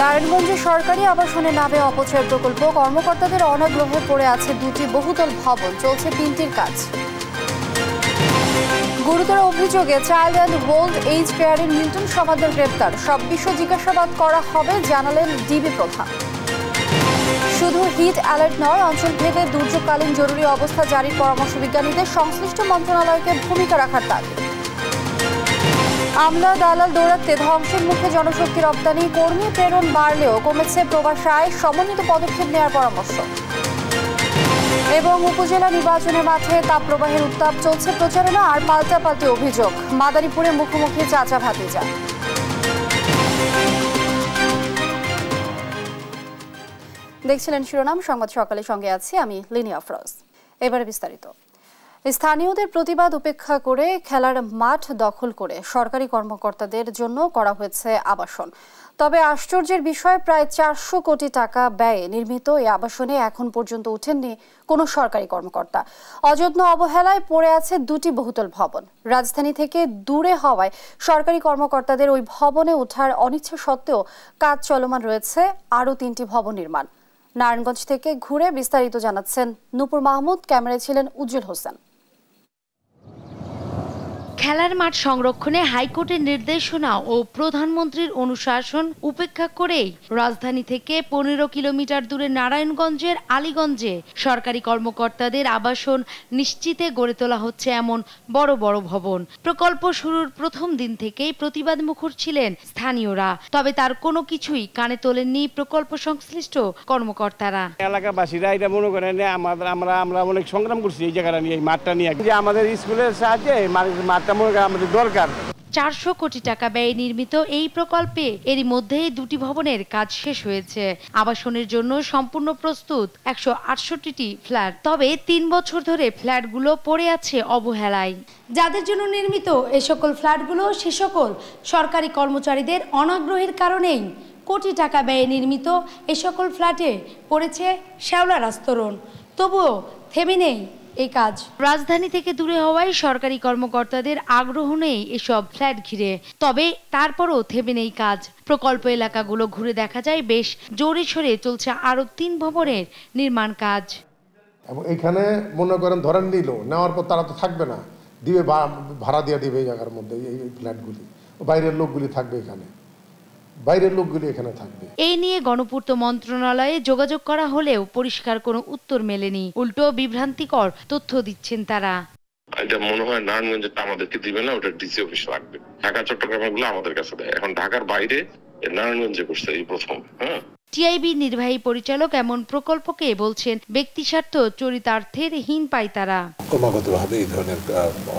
নারায়ণগঞ্জে সরকারি আবাসনের নামে অপচয় প্রকল্প, কর্মকর্তাদের অনাগ্রহে পড়ে আছে দুটি বহুতল ভবন, চলছে তিনটির কাজ। গুরুতর অভিযোগে চাইল্ড অ্যান্ড ওল্ড এজ কেয়ারের মিল্টন সমাদ্দার গ্রেপ্তার, সব বিষয় জিজ্ঞাসাবাদ করা হবে জানালেন ডিবি প্রধান। শুধু হিট অ্যালার্ট নয়, অঞ্চলভেদে দুর্যোগকালীন জরুরি অবস্থা জারির পরামর্শ বিজ্ঞানীদের, সংশ্লিষ্ট মন্ত্রণালয়কে ভূমিকা রাখার দাবি। আমলা দালাল দৌরাত্মে ধ্বংসের মুখে জনশক্তি রপ্তানি, কর্মী প্রেরণ বাড়লেও কমেছে প্রবাস আয়, সমন্বিত পদক্ষেপ নেওয়ার পরামর্শ। এবং উপজেলা নির্বাচনের মাঠে তাপপ্রবাহের উত্তাপ, চলছে প্রচারণা আর পাল্টাপাল্টি অভিযোগ, মাদারীপুরে মুখোমুখি চাচা ভাতিজা। দেখছিলেন শিরোনাম সংবাদ সকালের সঙ্গে আছি আমি লিনি আফরোজ। এবারে বিস্তারিত। স্থানীয়দের প্রতিবাদ উপেক্ষা করে খেলার মাঠ দখল করে সরকারি কর্মকর্তাদের জন্য করা হয়েছে আবাসন। তবে আশ্চর্যের বিষয়, প্রায় 400 কোটি টাকা ব্যয়ে নির্মিত এই আবাসনে এখন পর্যন্ত ওঠেননি কোনো সরকারি কর্মকর্তা। অযত্ন অবহেলায় পড়ে আছে দুটি বহুতল ভবন। রাজধানী থেকে দূরে হওয়ায় সরকারি কর্মকর্তাদের ওই ভবনে ওঠার অনিচ্ছা সত্ত্বেও কাজ চলমান রয়েছে আরও 3টি ভবন নির্মাণ। নারায়ণগঞ্জ থেকে ঘুরে বিস্তারিত জানাচ্ছেন নূপুর মাহমুদ, ক্যামেরায় ছিলেন উজ্জ্বল হোসেন। খেলার মাঠ সংরক্ষণে হাইকোর্টের নির্দেশনা ও প্রধানমন্ত্রীর অনুশাসন উপেক্ষা করেই রাজধানী থেকে 15 কিলোমিটার দূরে নারায়ণগঞ্জের আলীগঞ্জে সরকারি কর্মকর্তাদের আবাসন নিশ্চিতে গড়ে তোলা হচ্ছে এমন বড় বড় ভবন। প্রকল্প শুরুর প্রথম দিন থেকেই প্রতিবাদ মুখর ছিলেন স্থানীয়রা, তবে তার কোনো কিছুই কানে তোলেননি প্রকল্প সংশ্লিষ্ট কর্মকর্তারা। এলাকাবাসীরা এটা মনে করেন আমরা অনেক সংগ্রাম করছি এই জায়গাটা নিয়ে, এই মাঠটা নিয়ে, যে আমাদের স্কুলের সাহায্যে মাঠটা আমাদের দরকার। 400 কোটি টাকা ব্যয়ে নির্মিত এই প্রকল্পে এরই মধ্যেই দুটি ভবনের কাজ শেষ হয়েছে। আবাসনের জন্য সম্পূর্ণ প্রস্তুত 168টি ফ্ল্যাট, তবে 3 বছর ধরে ফ্ল্যাটগুলো পড়ে আছে অবহেলায়। যাদের জন্য নির্মিত এই সকল ফ্ল্যাটগুলো সে সকল সরকারি কর্মচারীদের অনাগ্রহের কারণেই কোটি টাকা ব্যয়ে নির্মিত এই সকল ফ্ল্যাটে পড়েছে শ্যাওলার আস্তরণ, তবুও থেমে নেই এই কাজ। রাজধানী থেকে দূরে হওয়ায় সরকারি কর্মকর্তাদের আগ্রহ নেই এসব ফ্ল্যাট ঘিরে, তবে তারপরও থেমে নেই কাজ। প্রকল্প এলাকাগুলো ঘুরে দেখা যায় বেশ জোরে সোরে চলছে আরো 3 ভবনের নির্মাণ কাজ। এবং এখানে মনে করেন ধরেন নিল, নেওয়ার পর তারা তো থাকবে না, দিবে ভাড়া দিয়ে দিবে এই জায়গার মধ্যে, এই ফ্ল্যাটগুলি, বাইরের লোকগুলি থাকবে এখানে, বাইরের লোকগুলি এখানে থাকবে। এই নিয়ে গণপূর্ত মন্ত্রণালয়ে যোগাযোগ করা হলেও পরিষ্কার কোনো উত্তর মেলেনি, উল্টো বিভ্রান্তিকর তথ্য দিচ্ছেন তারা। এটা মনে হয় নারায়ণগঞ্জেরটা আমাদেরকে দিবে না, ওটা ডিসি অফিস রাখবে। ঢাকা চট্টগ্রামের গুলো আমাদের কাছে দেয়। এখন ঢাকার বাইরে নারায়ণগঞ্জে করছে এই প্রথম। টিআইবি নির্বাহী পরিচালক এমন প্রকল্পকে বলছেন ব্যক্তিস্বার্থ চরিতার্থের হীন পায় তারা। ক্রমাগতভাবে এই ধরনের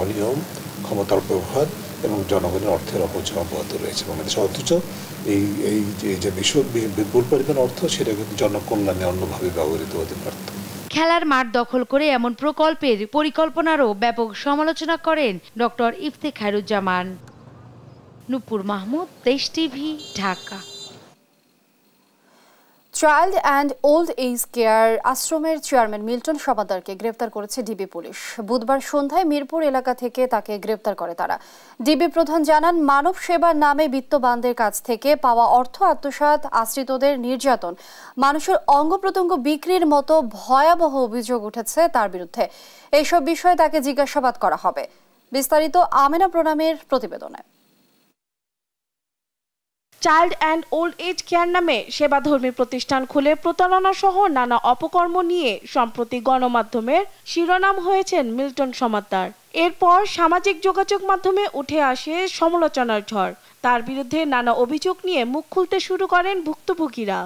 অনিয়ম, ক্ষমতার অপব্যবহার এবং জনগণের অর্থের অপচয় অব্যাহত রয়েছে বাংলাদেশে। অথচ এই যে বিপুল পরিমাণ অর্থ, সেটা কিন্তু জনকল্যাণে অন্যভাবে ব্যবহৃত হতে পারত। খেলার মাঠ দখল করে এমন প্রকল্পের পরিকল্পনারও ব্যাপক সমালোচনা করেন doctor Iftekharuzzaman. Nupur Mahmud, Desh TV, Dhaka. Child and old age care আশ্রমের চেয়ারম্যান মিল্টন সমাদ্দারকে গ্রেপ্তার করেছে ডিবি পুলিশ। বুধবার সন্ধ্যায় মিরপুর এলাকা থেকে তাকে গ্রেপ্তার করে তারা। ডিবি প্রধান জানান, মানব সেবার নামে বিত্তবানদের কাছ থেকে পাওয়া অর্থ আত্মসাৎ, আশ্রিতদের নির্যাতন, মানুষের অঙ্গ প্রত্যঙ্গ বিক্রির মতো ভয়াবহ অভিযোগ উঠেছে তার বিরুদ্ধে। এইসব বিষয়ে তাকে জিজ্ঞাসাবাদ করা হবে। বিস্তারিত আমেনা প্রণামের প্রতিবেদনে। Child and old age care নামে সেবাধর্মী প্রতিষ্ঠান খুলে প্রতারণা সহ নানা অপকর্ম নিয়ে সম্প্রতি গণমাধ্যমের শিরোনাম হয়েছেন মিল্টন সমাদ্দার। এরপর সামাজিক যোগাযোগ মাধ্যমে উঠে আসে সমালোচনার ঝড়। তার বিরুদ্ধে নানা অভিযোগ নিয়ে মুখ খুলতে শুরু করেন ভুক্তভোগীরা।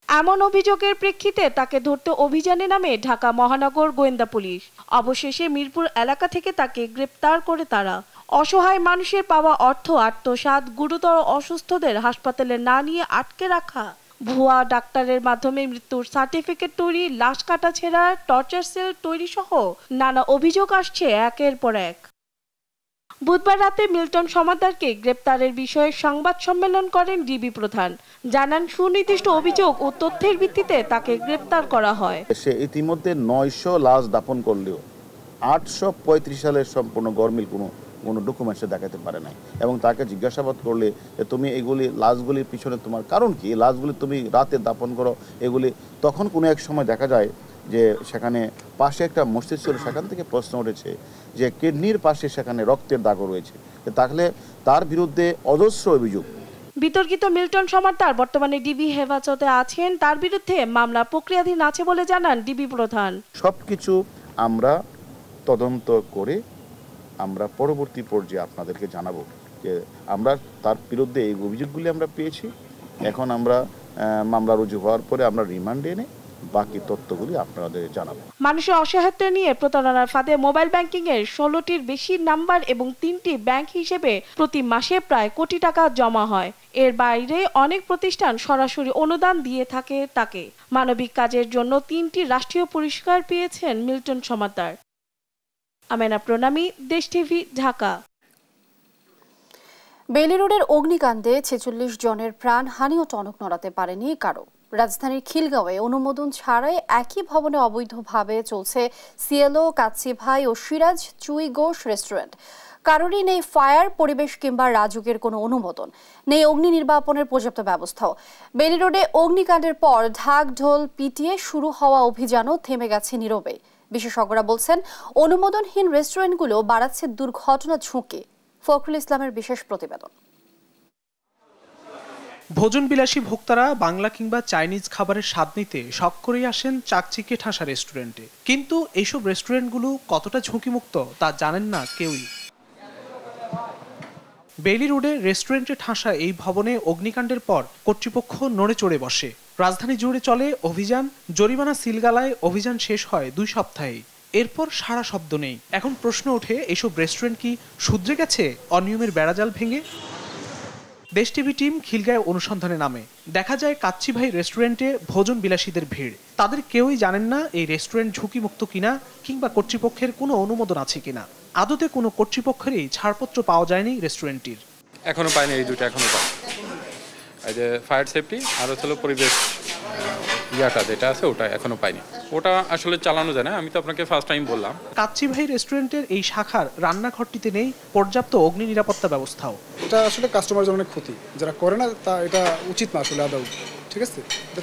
এমন অভিযোগের প্রেক্ষিতে তাকে ধরতে অভিযানে নামে ঢাকা মহানগর গোয়েন্দা পুলিশ। অবশেষে মিরপুর এলাকা থেকে তাকে গ্রেপ্তার করে তারা। অসহায় মানুষের পাওয়া অর্থ আত্মসাৎ, গুরুতর অসুস্থদের হাসপাতালে না নিয়ে আটকে রাখা, ভুয়া ডাক্তারের মাধ্যমে মৃত্যুর সার্টিফিকেট তৈরি, লাশ কাটা ছেঁড়া, টর্চার সেল তৈরি সহ নানা অভিযোগ আসছে একের পর এক। বুধবার রাতে মিল্টন সমাদ্দারকে গ্রেপ্তারের বিষয়ে সংবাদ সম্মেলন করেন ডিবি প্রধান। জানান, সুনির্দিষ্ট অভিযোগ ও তথ্যের ভিত্তিতে তাকে গ্রেপ্তার করা হয়। সে ইতিমধ্যে 900 লাশ দাফন করলেও 835 সালের সম্পূর্ণ গরমিল কোনো কোনো ডকুমেন্টসে দেখাতে পারে নাই, এবং তাকে জিজ্ঞাসাবাদ করলে তুমি এগুলি লাশগুলির পিছনে তোমার কারণ কি, এই লাশগুলি তুমি রাতে দাপন করো এগুলি, তখন কোনো এক সময় দেখা যায় যে সেখানে পাশে একটা মসজিদ ছিল, সেখান থেকে প্রশ্ন উঠেছে যে কিডনির পাশে সেখানে রক্তের দাগও রয়েছে, তাহলে তার বিরুদ্ধে অজস্র অভিযোগ। বিতর্কিত মিল্টন সমাদ্দার বর্তমানে ডিবি হেফাজতে আছেন, তার বিরুদ্ধে মামলা প্রক্রিয়াধীন আছে বলে জানান ডিবি প্রধান। সবকিছু আমরা তদন্ত করে আমরা পরবর্তী পর্যায়ে আপনাদেরকে জানাবো যে আমরা তার বিরুদ্ধে এই অভিযোগগুলি আমরা পেয়েছি। এখন আমরা মামলা রুজু হওয়ার পরে আমরা রিমান্ডে এনে বাকি তথ্যগুলি আপনাদের জানাবো। মানুষের অসহায়ত্ব নিয়ে প্রতারণার ফাঁদে মোবাইল ব্যাংকিং এর 16টির বেশি নাম্বার এবং 3টি ব্যাংক হিসেবে প্রতি মাসে প্রায় কোটি টাকা জমা হয়। এর বাইরে অনেক প্রতিষ্ঠান সরাসরি অনুদান দিয়ে থাকে তাকে। মানবিক কাজের জন্য 3টি রাষ্ট্রীয় পুরস্কার পেয়েছেন মিল্টন সমাদ্দার। আমেনা প্রণামী, দেশ টিভি, ঢাকা। বেইলি রোডের অগ্নিকাণ্ডে 46 জনের প্রাণহানি ও টনক নড়াতে পারেনি কারো। রাজধানীর খিলগাঁওয়ে অনুমোদন ছাড়াই একই ভবনে অবৈধভাবে চলছে সিএলও, কাচ্চি ভাই ও সিরাজ চুই গোশ রেস্টুরেন্ট। কারোরই নেই ফায়ার, পরিবেশ কিংবা রাজুকের কোনো অনুমোদন নেই, অগ্নি নির্বাপনের পর্যাপ্ত ব্যবস্থাও। বেইলি রোডে অগ্নিকাণ্ডের পর ঢাক ঢোল পিটিয়ে শুরু হওয়া অভিযানও থেমে গেছে নীরবে। বিশেষজ্ঞরা বলছেন অনুমোদনহীন রেস্টুরেন্টগুলো বাড়াচ্ছে দুর্ঘটনা ঝুঁকি। ফখরুল ইসলামের বিশেষ প্রতিবেদন। ভোজন বিলাসী ভোক্তারা বাংলা কিংবা চাইনিজ খাবারের স্বাদ নিতে শখ করেই আসেন চাকচিকে ঠাসা রেস্টুরেন্টে, কিন্তু এইসব রেস্টুরেন্টগুলো কতটা ঝুঁকিমুক্ত তা জানেন না কেউই। বেইলি রোডে রেস্টুরেন্টে ঠাসা এই ভবনে অগ্নিকাণ্ডের পর কর্তৃপক্ষ নড়ে চড়ে বসে। রাজধানী জুড়ে চলে অভিযান, জরিমানা সিলগালায় অভিযান শেষ হয় 2 সপ্তাহেই। এরপর সারা শব্দ নেই। এখন প্রশ্ন ওঠে, এইসব রেস্টুরেন্ট কি শুধরে গেছে অনিয়মের বেড়াজাল ভেঙে? দেশ টিভি টিম খিলগাঁও অনুসন্ধানে নামে। দেখা যায় কাচ্চি ভাই রেস্টুরেন্টে ভোজন বিলাসীদের ভিড়। তাদের কেউই জানেন না এই রেস্টুরেন্ট ঝুঁকিমুক্ত কিনা কিংবা কর্তৃপক্ষের কোনো অনুমোদন আছে কিনা। আদতে কোনো কর্তৃপক্ষেরই ছাড়পত্র পাওয়া যায়নি রেস্টুরেন্টটির। এখনো পাইনি, এই দুটো এখনো পাই। এই যে ফায়ার সেফটি আর হলো পরিবেশ ইয়াটা যেটা আছে ওটা এখনো পাইনি, ওটা আসলে চালানো যায় না। আমি তো আপনাকে ফার্স্ট টাইম বললাম। কাচ্চি ভাই রেস্টুরেন্টের এই শাখার রান্নাঘরটিতে নেই পর্যাপ্ত অগ্নি নিরাপত্তা ব্যবস্থাও। এটা আসলে কাস্টমারের জন্য ক্ষতি, যারা করে না তা এটা উচিত না আসলে আদৌ। ঠিক আছে,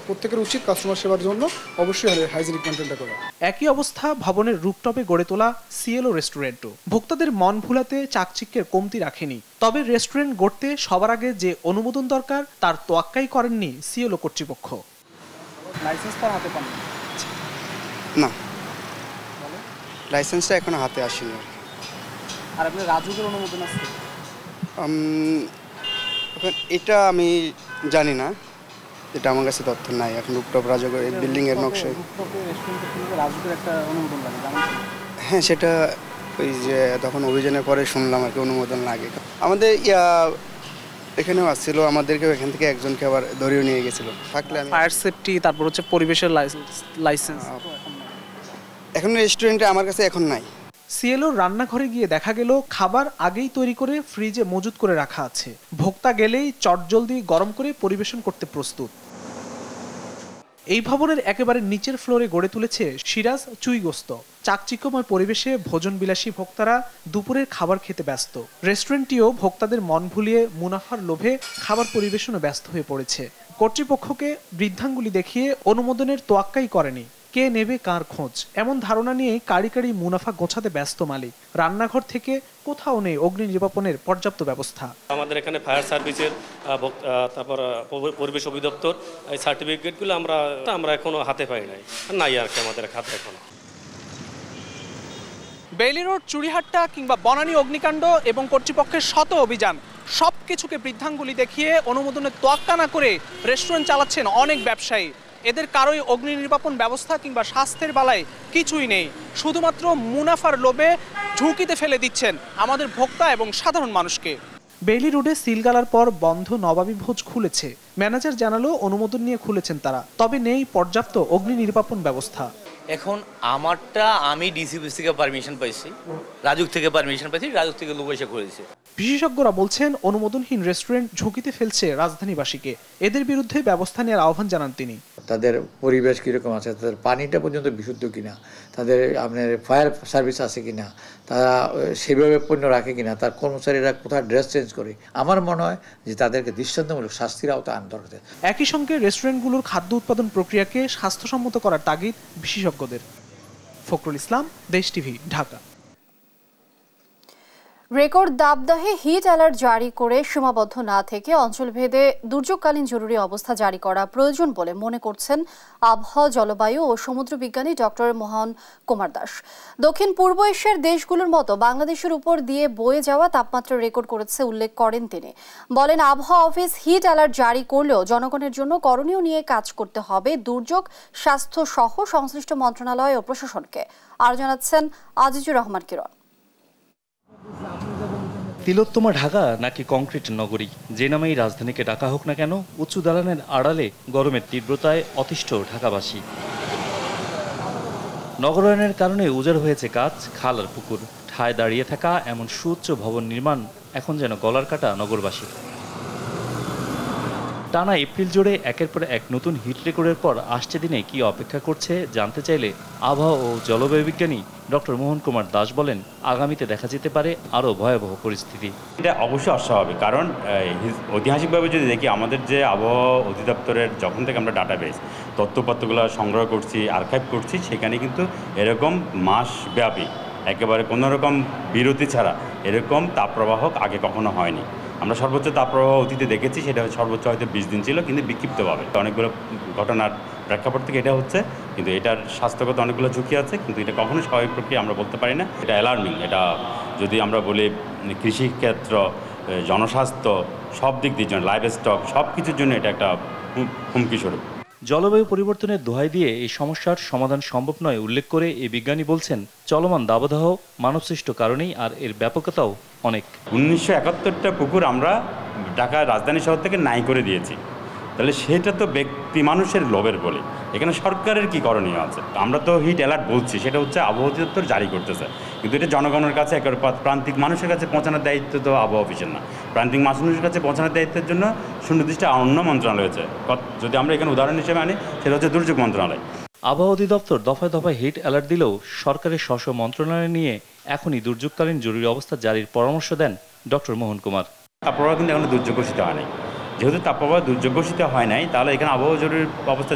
প্রত্যেকের উচিত কাস্টমার সেবার জন্য অবশ্যই হাইজিনিক মেইনটেইনটা করা। একই অবস্থা ভবনের রুফটপে গড়ে তোলা সিএলও রেস্টুরেন্টও। ভোক্তাদের মন ভুলাতে চাকচিক্যের কমতি রাখেনি। তবে রেস্টুরেন্ট গড়তে সবার আগে যে অনুমোদন দরকার তার তোয়াক্কাই করেননি সিএলও কর্তৃপক্ষ। লাইসেন্স তার হাতে পান না, লাইসেন্সটা এখনো হাতে আসেনি। আর আপনার রাজুকের অনুমোদন আছে? এটা আমি জানি না, এটা আমার কাছে তথ্য নাই। এখন রুপটপ রাজুকের বিল্ডিং এর নকশায় রাজুকের একটা অনুমোদন লাগে। হ্যাঁ, সেটা ওই যে তখন অভিযানের পরে শুনলাম আর কি অনুমোদন লাগে। আমাদের এখানেও আসছিল, আমাদেরকেও এখান থেকে একজনকে আবার ধরেও নিয়ে গেছিল। থাকলে ফায়ার সেফটি, তারপর হচ্ছে পরিবেশের লাইসেন্স এখন রেস্টুরেন্টে আমার কাছে এখন নাই। সিএলও রান্নাঘরে গিয়ে দেখা গেল খাবার আগেই তৈরি করে ফ্রিজে মজুত করে রাখা আছে। ভোক্তা গেলেই চটজলদি গরম করে পরিবেশন করতে প্রস্তুত। এই ভবনের একেবারে নিচের ফ্লোরে গড়ে তুলেছে সিরাজ চুইগোস্ত। চাকচিক্যময় পরিবেশে ভোজন বিলাসী ভোক্তারা দুপুরের খাবার খেতে ব্যস্ত। রেস্টুরেন্টটিও ভোক্তাদের মন ভুলিয়ে মুনাফার লোভে খাবার পরিবেশনে ব্যস্ত হয়ে পড়েছে। কর্তৃপক্ষকে বৃদ্ধাঙ্গুলি দেখিয়ে অনুমোদনের তোয়াক্কাই করেনি। কে নেবে কার খোঁজ, এমন ধারণা নিয়ে কারি কারি মুনাফা গোছাতে ব্যস্ত মালিক। রান্নাঘর থেকে কোথাও নেই অগ্নি নির্বাপনের পর্যাপ্ত ব্যবস্থা। আমাদের এখানে ফায়ার সার্ভিসের তারপর পরিবেশ অধিদপ্তর এই সার্টিফিকেটগুলো আমরা এখনো হাতে পাই নাই আর কি আমাদের হাতে এখনো। বেইলি রোড, চুড়িহাট্টা কিংবা বনানী অগ্নিকাণ্ড এবং কর্তৃপক্ষের শত অভিযান সবকিছুকে বৃদ্ধাঙ্গুলি দেখিয়ে অনুমোদনের তোয়াক্কা না করে রেস্টুরেন্ট চালাচ্ছেন অনেক ব্যবসায়ী। এদের কারোই অগ্নি নির্বাপন ব্যবস্থা কিংবা স্বাস্থ্যের বেলায় কিছুই নেই। শুধুমাত্র মুনাফার লোভে ঝুঁকিতে ফেলে দিচ্ছেন আমাদের ভোক্তা এবং সাধারণ মানুষকে। বেইলি রোডে সিলগালার পর বন্ধ নবাবী ভোজ খুলেছে। ম্যানেজার জানালো অনুমোদন নিয়ে খুলেছেন তারা, তবে নেই পর্যাপ্ত অগ্নি নির্বাপন ব্যবস্থা। এখন আমারটা আমি ডিসিপি থেকে পারমিশন পাইছি, রাজুক থেকে পারমিশন পাইছি, রাজুক থেকে লোক এসে করেছে। বিশেষজ্ঞরা বলছেন অনুমোদনহীন রেস্টুরেন্ট ঝুঁকিতে ফেলছে রাজধানীবাসীকে। এদের বিরুদ্ধে ব্যবস্থা নেওয়ার আহ্বান জানান তিনি। তাদের পরিবেশ কিরকম আছে, তাদের পানিটা পর্যন্ত বিশুদ্ধ কিনা, তাদের আপনার ফায়ার সার্ভিস আছে কিনা, তারা সেভাবে পণ্য রাখে কিনা, তার কর্মচারীরা কোথায় ড্রেস চেঞ্জ করে, আমার মনে হয় যে তাদেরকে দৃষ্টান্তমূলক শাস্তির আওতায় আনতে হবে। একই সঙ্গে রেস্টুরেন্টগুলোর খাদ্য উৎপাদন প্রক্রিয়াকে স্বাস্থ্যসম্মত করার তাগিদ বিশেষজ্ঞদের। ফখরুল ইসলাম, দেশ টিভি, ঢাকা। রেকর্ড দাবদাহে হিট অ্যালার্ট জারি করে সীমাবদ্ধ না থেকে অঞ্চলভেদে দুর্যোগকালীন জরুরি অবস্থা জারি করা প্রয়োজন বলে মনে করছেন আবহাওয়া, জলবায়ু ও সমুদ্র বিজ্ঞানী ডক্টর মোহন কুমার দাস। দক্ষিণ পূর্ব এশিয়ার দেশগুলোর মতো বাংলাদেশের উপর দিয়ে বয়ে যাওয়া তাপমাত্রা রেকর্ড করেছে উল্লেখ করেন তিনি। বলেন, আবহাওয়া অফিস হিট অ্যালার্ট জারি করলেও জনগণের জন্য করণীয় নিয়ে কাজ করতে হবে দুর্যোগ, স্বাস্থ্য সহ সংশ্লিষ্ট মন্ত্রণালয় ও প্রশাসনকে। আরও জানাচ্ছেন আজিজুর রহমান কিরণ। তিলোত্তমা ঢাকা নাকি কংক্রিট নগরী, যে নামেই রাজধানীকে ডাকা হোক না কেন, উঁচু দালানের আড়ালে গরমের তীব্রতায় অতিষ্ঠ ঢাকাবাসী। নগরায়নের কারণে উজাড় হয়েছে গাছ, খাল আর পুকুর। ঠায় দাঁড়িয়ে থাকা এমন সুউচ্চ ভবন নির্মাণ এখন যেন গলার কাটা নগরবাসী। টানা এপ্রিল জুড়ে একের পর এক নতুন হিট রেকর্ডের পর আসছে দিনে কি অপেক্ষা করছে জানতে চাইলে আবহাওয়া ও জলবায়ু বিজ্ঞানী ডক্টর মোহন কুমার দাস বলেন, আগামীতে দেখা যেতে পারে আরও ভয়াবহ পরিস্থিতি। এটা অবশ্যই অস্বাভাবিক, কারণ ঐতিহাসিকভাবে যদি দেখি আমাদের যে আবহাওয়া অধিদপ্তরের যখন থেকে আমরা ডাটাবেস তথ্যপত্রগুলো সংগ্রহ করছি, আর্কাইভ করছি, সেখানে কিন্তু এরকম মাসব্যাপী একেবারে কোনো রকম বিরতি ছাড়া এরকম তাপপ্রবাহ আগে কখনো হয়নি। আমরা সর্বোচ্চ তাপপ্রবাহ অতীতে দেখেছি, সেটা সর্বোচ্চ হয়তো 20 দিন ছিল, কিন্তু বিক্ষিপ্তভাবে। অনেকগুলো ঘটনার প্রেক্ষাপট থেকে এটা হচ্ছে, কিন্তু এটার স্বাস্থ্যগত অনেকগুলো ঝুঁকি আছে, কিন্তু এটা কখনো স্বাভাবিক প্রক্রিয়া আমরা বলতে পারি না। এটা অ্যালার্মিং। এটা যদি আমরা বলি কৃষিক্ষেত্র, জনস্বাস্থ্য, সব দিক দিয়ে জন্য, লাইভ স্টক, সব কিছুর জন্য এটা একটা হুমকি স্বরূপ। জলবায়ু পরিবর্তনের দোহাই দিয়ে এই সমস্যার সমাধান সম্ভব নয় উল্লেখ করে এই বিজ্ঞানী বলছেন, চলমান দাবদাহ মানবসৃষ্ট কারণেই, আর এর ব্যাপকতাও অনেক। 1971টা পুকুর আমরা ঢাকা রাজধানী শহর থেকে নাই করে দিয়েছি, তাহলে সেটা তো ব্যক্তি মানুষের লোভের বলে। এখানে সরকারের কি করণীয় আছে? আমরা তো হিট অ্যালার্ট বলছি, সেটা হচ্ছে আবহাওয়া অধিদপ্তর জারি করতেছে, কিন্তু এটা জনগণের কাছে একেবারে প্রান্তিক মানুষের কাছে পৌঁছানোর দায়িত্ব তো আবহাওয়া অফিসের না। প্রান্তিক মানুষের কাছে পৌঁছানোর দায়িত্বের জন্য সুনির্দিষ্ট অন্য মন্ত্রণালয় আছে। যদি আমরা এখানে উদাহরণ হিসেবে আনি, সেটা হচ্ছে দুর্যোগ মন্ত্রণালয়। আবহাওয়া অধিদপ্তর দফায় দফায় হিট অ্যালার্ট দিলেও সরকারের স্ব মন্ত্রণালয় নিয়ে এখনই দুর্যোগকালীন জরুরি অবস্থা জারির পরামর্শ দেন ডক্টর মোহন কুমার। তাপপ্রবাহ কিন্তু এখনো দুর্যোগ ঘোষিত হয় নাই। যেহেতু তাপপ্রবাহ দুর্যোগ ঘোষিত হয় নাই, তাহলে এখানে আবহাওয়া জরুরি অবস্থা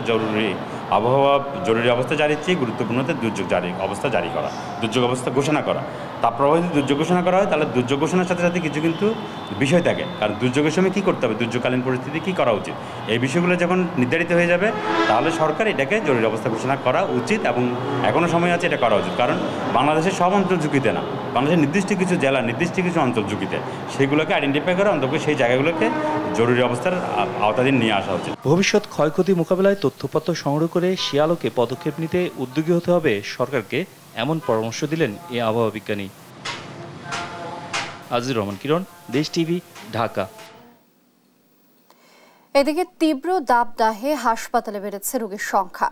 আবহাওয়া জরুরি অবস্থা জারির চেয়ে গুরুত্বপূর্ণ দুর্যোগ অবস্থা জারি করা, দুর্যোগ অবস্থা ঘোষণা করা। তাপপ্রবাহ যদি দুর্যোগ ঘোষণা করা হয়, তাহলে দুর্যোগ ঘোষণার সাথে সাথে কিছু কিন্তু বিষয় থাকে, কারণ দুর্যোগের সময় কী করতে হবে, দুর্যোগকালীন পরিস্থিতি কী করা উচিত, এই বিষয়গুলো যখন নির্ধারিত হয়ে যাবে, তাহলে সরকার এটাকে জরুরি অবস্থা ঘোষণা করা উচিত, এবং এখনও সময় আছে এটা করা উচিত। কারণ বাংলাদেশের সব অঞ্চল ঝুঁকিতে না, বাংলাদেশের নির্দিষ্ট কিছু জেলা, নির্দিষ্ট কিছু অঞ্চল ঝুঁকিতে, সেগুলোকে আইডেন্টিফাই করে অন্তত সেই জায়গাগুলোকে জরুরি অবস্থার আওতাধীন নিয়ে আসা উচিত। ভবিষ্যৎ ক্ষয়ক্ষতি মোকাবেলায় তথ্যপত্র সংগ্রহ করে সে আলোকে পদক্ষেপ নিতে উদ্যোগী হতে হবে সরকারকে, এমন পরামর্শ দিলেন এই আবহাওয়া বিজ্ঞানী। আজিজুর রহমান কিরণ, দেশ টিভি, ঢাকা। এদিকে তীব্র দাবদাহে হাসপাতালে বেড়েছে রোগীর সংখ্যা।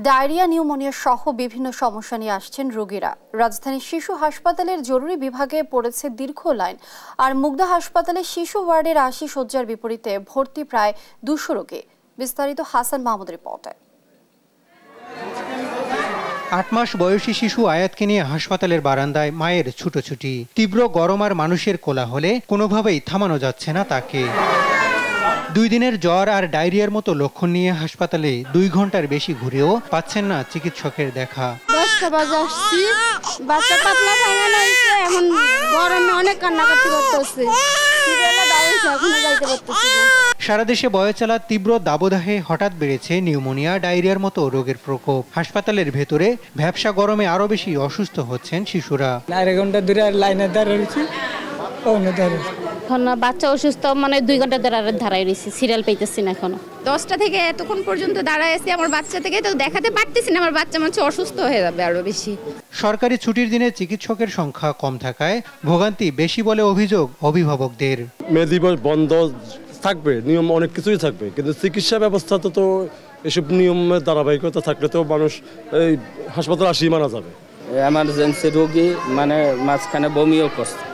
ডায়রিয়া, নিউমোনিয়া সহ বিভিন্ন সমস্যা নিয়ে আসছেন রোগীরা। রাজধানীর শিশু হাসপাতালের জরুরি বিভাগে পড়েছে দীর্ঘ লাইন, আর মুগদা হাসপাতালে শিশু ওয়ার্ডের 80 শয্যার বিপরীতে ভর্তি প্রায় 200 রোগী। বিস্তারিত হাসান মাহমুদ রিপোর্টে। 8 মাস বয়সী শিশু আয়াতকে নিয়ে হাসপাতালের বারান্দায় মায়ের ছুটোছুটি। তীব্র গরম আর মানুষের কোলাহলে কোনোভাবেই থামানো যাচ্ছে না তাকে। 2 দিনের জ্বর আর ডায়রিয়ার মতো লক্ষণ নিয়ে হাসপাতালে 2 ঘন্টার বেশি ঘুরেও পাচ্ছেন না চিকিৎসকের দেখা। 10টা বাজে আসছি, বাচ্চা পাতলা ভাঙানো হয়েছে, এখন গরমে অনেক কান্নাকাটি করতেছে, এখনো যাইতে পারতেছি না। সারা দেশে বয়ে চলা তীব্র দাবদাহে হঠাৎ বেড়েছে নিউমোনিয়া, ডায়রিয়ার মতো রোগের প্রকোপ। হাসপাতালের ভেতরে ভ্যাপসা গরমে আরো বেশি অসুস্থ হচ্ছেন শিশুরা। 4 ঘন্টা ধরে লাইনে দাঁড়িয়ে রয়েছি, বাচ্চা অসুস্থ, মানে 2 ঘন্টা দাঁড়ায় রয়েছি, সিরিয়াল পাইতেছি না এখনো। 10টা থেকে এতক্ষণ পর্যন্ত দাঁড়ায় আছি, আমার বাচ্চা থেকে তো দেখাতে পারতেছি না, আমার বাচ্চা মনে হচ্ছে অসুস্থ হয়ে যাবে আরো বেশি। সরকারি ছুটির দিনে চিকিৎসকের সংখ্যা কম থাকায় ভোগান্তি বেশি বলে অভিযোগ অভিভাবকদের। মে দিবস বন্ধ থাকবে, নিয়ম অনেক কিছুই থাকবে, কিন্তু চিকিৎসা ব্যবস্থা তো এসব নিয়মের ধারাবাহিকতা থাকলে তো মানুষ এই হাসপাতালে আসি মারা যাবে। এমার্জেন্সি রোগী মানে মাঝখানে বমিও করছে,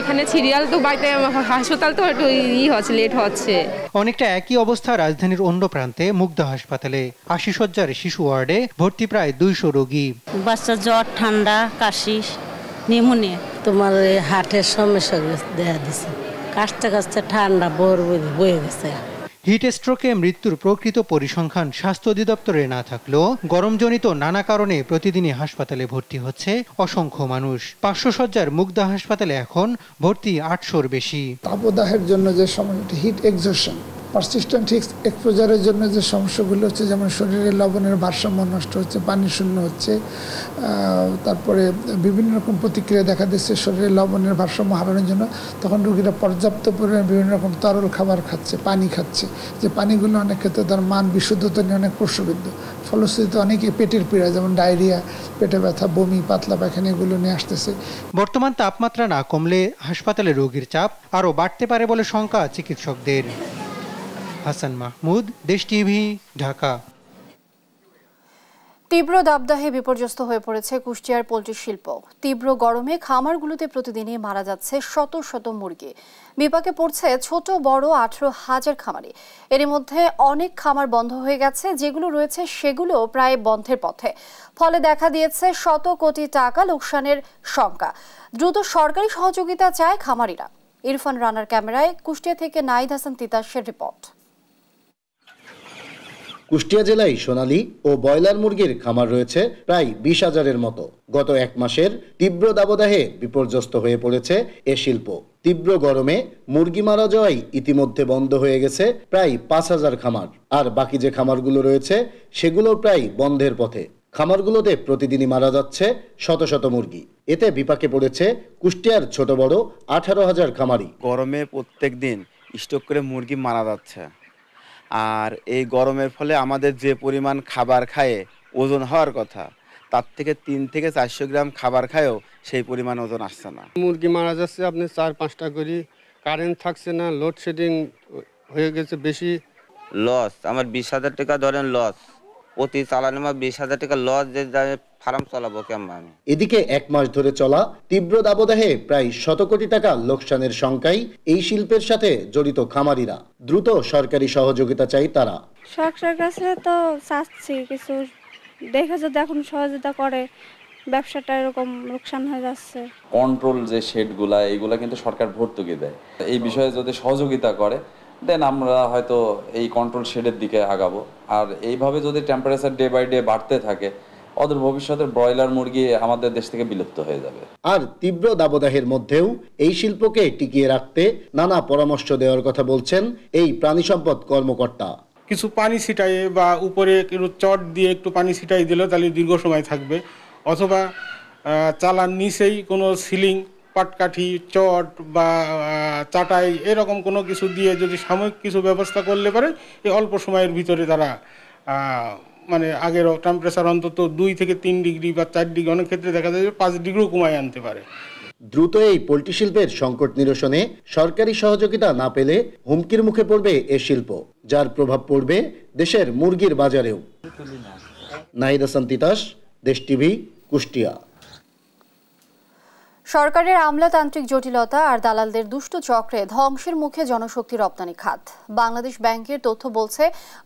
এখানে সিরিয়াল তো বাড়িতে হাসপাতাল তো একটু হচ্ছে লেট হচ্ছে। অনেকটা একই অবস্থা রাজধানীর অন্য প্রান্তে মুগ্ধা হাসপাতালে 80 শয্যার শিশু ওয়ার্ডে ভর্তি প্রায় 200 রোগী। বাচ্চা জ্বর, ঠান্ডা, কাশি, নিউমোনিয়া। তোমার হার্টের সমস্যা দেখা দিছে, কাশতে কাশতে ঠান্ডা বয়ে গেছে। হিট স্ট্রোকে মৃত্যুর প্রকৃত পরিসংখ্যান স্বাস্থ্য অধিদপ্তরে না থাকলেও গরমজনিত নানা কারণে প্রতিদিনই হাসপাতালে ভর্তি হচ্ছে অসংখ্য মানুষ। 500 শয্যার মুগ্ধা হাসপাতালে এখন ভর্তি 800-র বেশি। তাপদাহের জন্য যে সমস্যা, হিট এক্সজশন, পারসিস্টেন্ট হিট এক্সপোজারের জন্য যে সমস্যাগুলো হচ্ছে, যেমন শরীরে লবণের ভারসাম্য নষ্ট হচ্ছে, পানি শূন্য হচ্ছে, তারপরে বিভিন্ন রকম প্রতিক্রিয়া দেখা দিচ্ছে শরীরে লবণের ভারসাম্য হারানোর জন্য। তখন রোগীরা পর্যাপ্ত পরিমাণে বিভিন্ন রকম তরল খাবার খাচ্ছে, পানি খাচ্ছে, যে পানিগুলো অনেক ক্ষেত্রে তার মান বিশুদ্ধতা নিয়ে অনেক প্রশ্নবিদ্ধ। ফলশ্রুতিতে অনেকে পেটের পীড়া, যেমন ডায়রিয়া, পেটে ব্যথা, বমি, পাতলা পায়খানা এগুলো নিয়ে আসতেছে। বর্তমান তাপমাত্রা না কমলে হাসপাতালে রোগীর চাপ আরও বাড়তে পারে বলে শঙ্কা চিকিৎসকদের। হাসান মাহমুদ, দেশ টিভি, ঢাকা। তীব্র দাবদাহে বিপর্যস্ত হয়ে পড়েছে কুষ্টিয়ার পোল্ট্রি শিল্প। তীব্র গরমে খামারগুলোতে প্রতিদিনই মারা যাচ্ছে শত শত মুরগি। বিপাকে পড়ছে ছোট বড় 18,000 খামারি। এর মধ্যে অনেক খামার বন্ধ হয়ে গেছে, যেগুলো রয়েছে সেগুলো প্রায় বন্ধের পথে। ফলে দেখা দিয়েছে শত কোটি টাকা লোকসানের শঙ্কা। দ্রুত সরকারি সহযোগিতা চায় খামারিরা। ইরফান রানার ক্যামেরায় কুষ্টিয়া থেকে নাহিদ হাসান তিতাসের রিপোর্ট। কুষ্টিয়া জেলায় সোনালী ও ব্রয়লার মুরগির খামার রয়েছে প্রায় 20,000-এর মতো। গত 1 মাসের তীব্র দাবদাহে বিপর্যস্ত হয়ে পড়েছে এ শিল্প। তীব্র গরমে মুরগি মারা যাওয়ায় ইতিমধ্যে বন্ধ হয়ে গেছে প্রায় 5,000 খামার। আর বাকি যে খামারগুলো রয়েছে সেগুলো প্রায় বন্ধের পথে। খামারগুলোতে প্রতিদিনই মারা যাচ্ছে শত শত মুরগি। এতে বিপাকে পড়েছে কুষ্টিয়ার ছোট বড় 18,000 খামারি। গরমে প্রত্যেক দিন স্টক করে মুরগি মারা যাচ্ছে। আর এই গরমের ফলে আমাদের যে পরিমাণ খাবার খায় ওজন হওয়ার কথা, তার থেকে 3 থেকে 400 গ্রাম খাবার খায়ও সেই পরিমাণ ওজন আসছে না। মুরগি মারা যাচ্ছে আপনি 4-5টা করে, কারেন্ট থাকছে না, লোডশেডিং হয়ে গেছে বেশি। লস আমার 20,000 টাকা ধরেন লস, প্রতি চালানে আমার 20,000 টাকা লস, যে ফার্ম চালাবো কেমন আমি। এদিকে 1 মাস ধরে চলা তীব্র দাবদাহে প্রায় 100 কোটি টাকা লোকসানের শঙ্কায় এই শিল্পের সাথে জড়িত খামারিরা। দ্রুত সরকারি সহযোগিতা চাই তারা। সরকারের কাছে তো চাচ্ছি কিছু দেখে যদি এখন সহযোগিতা করে, ব্যবসাটা এরকম লোকসান হয়ে যাচ্ছে। কন্ট্রোল যে শেডগুলা, এইগুলা কিন্তু সরকার ভর্তুকি দেয়। এই বিষয়ে যদি সহযোগিতা করে দেন আমরা হয়তো এই কন্ট্রোল শেডের দিকে আগাবো। আর এইভাবে যদি টেম্পারেচার ডে বাই ডে বাড়তে থাকে, অদূর ভবিষ্যতে ব্রয়লার মুরগি আমাদের দেশ থেকে বিলুপ্ত হয়ে যাবে। আর তীব্র দাবদাহের মধ্যেও এই শিল্পকে টিকিয়ে রাখতে নানা পরামর্শ দেওয়ার কথা বলছেন এই প্রাণী সম্পদ কর্মকর্তা। কিছু পানি ছিটাইয়ে বা উপরে একটু চট দিয়ে একটু পানি ছিটাই দিলে তাহলে দীর্ঘ সময় থাকবে, অথবা চালার নিচেই কোনো সিলিং, পাটকাঠি, চট বা চাটাই এরকম কোনো কিছু দিয়ে যদি সাময়িক কিছু ব্যবস্থা করলে পারে, এই অল্প সময়ের ভিতরে তারা মানে আগের টেম্পারেচার অন্তত 2 থেকে 3 ডিগ্রি বা 4 ডিগ্রি, অনেক ক্ষেত্রে দেখা যায় 5 ডিগ্রিও কমায় আনতে পারে। দ্রুত এই পোল্ট্রি শিল্পের সংকট নিরসনে সরকারি সহযোগিতা না পেলে হুমকির মুখে পড়বে এ শিল্প, যার প্রভাব পড়বে দেশের মুরগির বাজারেও। নাহিদ হাসান তিতাস, দেশ টিভি, কুষ্টিয়া। সরকারের আমলাতান্ত্রিক জটিলতা আর দালালদের দুষ্ট চক্রে ধ্বংসের মুখে জনশক্তি রপ্তানি খাত। বাংলাদেশ ব্যাংকের তথ্য বলছে,